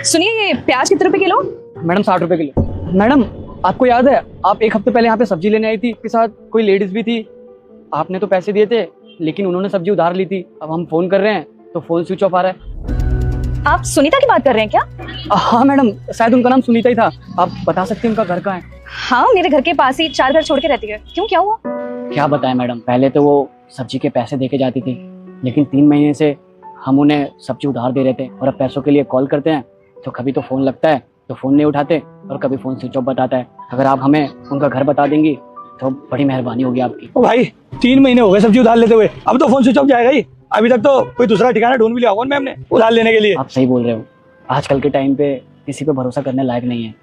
सुनिए, ये प्याज कितने रुपए किलो? मैडम 60 रुपए किलो। मैडम आपको याद है आप एक हफ्ते पहले यहाँ पे सब्जी लेने आई थी, आपके साथ कोई लेडीज भी थी। आपने तो पैसे दिए थे लेकिन उन्होंने सब्जी उधार ली थी। अब हम फोन कर रहे हैं तो फोन स्विच ऑफ आ रहा है। आप सुनीता की बात कर रहे हैं क्या? हाँ मैडम, शायद उनका नाम सुनीता ही था। आप बता सकते हैं उनका घर कहाँ है? हाँ, मेरे घर के पास ही 4 घर छोड़ के रहती है। क्यों, क्या हुआ? क्या बताएं मैडम, पहले तो वो सब्जी के पैसे दे के जाती थी, लेकिन 3 महीने से हम उन्हें सब्जी उधार दे रहे थे और अब पैसों के लिए कॉल करते हैं तो कभी तो फोन लगता है तो फोन नहीं उठाते और कभी फोन स्विच ऑफ बताता है। अगर आप हमें उनका घर बता देंगी तो बड़ी मेहरबानी होगी आपकी। ओ भाई 3 महीने हो गए सब्जी उधार लेते हुए, अब तो फोन स्विच ऑफ जाएगा ही। अभी तक तो कोई दूसरा ठिकाना ढूंढ भी लिया होगा मैम ने उधार लेने के लिए। आप सही बोल रहे हो, आजकल के टाइम पे किसी पे भरोसा करने लायक नहीं है।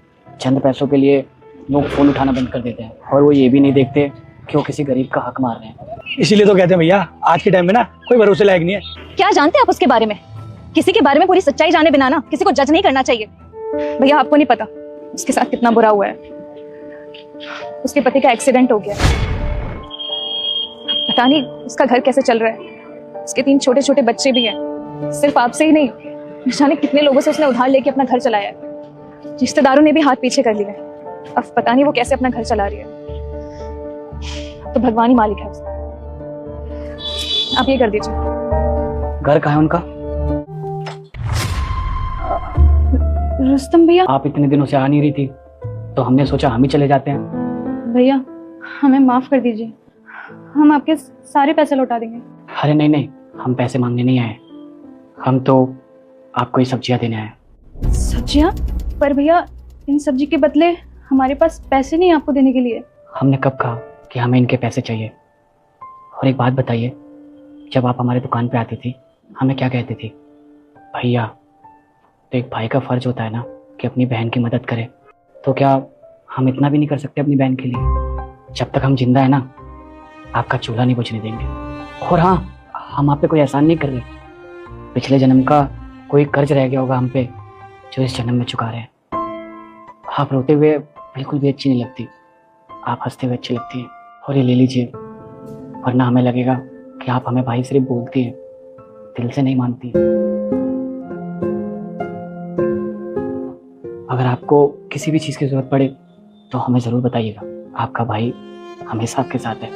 चंद पैसों के लिए लोग फोन उठाना बंद कर देते हैं और वो ये भी नहीं देखते कि वो किसी गरीब का हक मार रहे हैं। इसीलिए तो कहते हैं भैया आज के टाइम में ना कोई भरोसे लायक नहीं है। क्या जानते हैं आप उसके बारे में? किसी के बारे में पूरी सच्चाई जाने बिना ना किसी को जज नहीं करना चाहिए। भैया आपको नहीं पता उसके साथ कितना बुरा हुआ है। उसके पति का एक्सीडेंट हो गया, पता नहीं उसका घर कैसे चल रहा है। उसके 3 छोटे छोटे बच्चे भी हैं। सिर्फ आपसे ही नहीं, न जाने कितने लोगों से उसने उधार लेके अपना घर चलाया है। रिश्तेदारों ने भी हाथ पीछे कर लिया। अब पता नहीं वो कैसे अपना घर चला रही है। तो भगवान ही मालिक है उसका। आप ये कर दीजिए। घर कहाँ है उनका? रुस्तम भैया। आप इतने दिनों से आ नहीं रही थी तो हमने सोचा हम ही चले जाते हैं। भैया हमें माफ कर दीजिए, हम आपके सारे पैसे लौटा देंगे। अरे नहीं नहीं, हम पैसे मांगने नहीं आए, हम तो आपको ही सब्जियां देने आए। सब्जियां? पर भैया इन सब्जी के बदले हमारे पास पैसे नहीं आपको देने के लिए। हमने कब कहा कि हमें इनके पैसे चाहिए? और एक बात बताइए, जब आप हमारे दुकान पे आती थी हमें क्या कहती थी? भैया, तो एक भाई का फर्ज होता है ना कि अपनी बहन की मदद करे। तो क्या हम इतना भी नहीं कर सकते अपनी बहन के लिए? जब तक हम जिंदा है ना, आपका चूल्हा नहीं बुझने देंगे। और हाँ, हम आप पे कोई एहसान नहीं कर रहे। पिछले जन्म का कोई कर्ज रह गया होगा हम पे जो इस जन्म में चुका रहे हैं। आप रोते हुए बिल्कुल भी अच्छी नहीं लगती, आप हंसते हुए अच्छी लगती हैं। और ये ले लीजिए, वरना हमें लगेगा कि आप हमें भाई सिर्फ बोलती हैं, दिल से नहीं मानती। अगर आपको किसी भी चीज़ की जरूरत पड़े तो हमें ज़रूर बताइएगा, आपका भाई हमेशा आपके साथ है।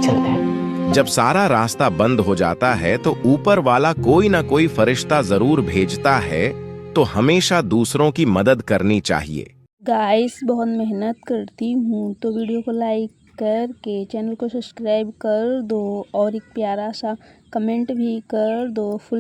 चलते हैं। जब सारा रास्ता बंद हो जाता है तो ऊपर वाला कोई ना कोई फरिश्ता जरूर भेजता है, तो हमेशा दूसरों की मदद करनी चाहिए। गाइस बहुत मेहनत करती हूँ तो वीडियो को लाइक करके चैनल को सब्सक्राइब कर दो और एक प्यारा सा कमेंट भी कर दो। फुल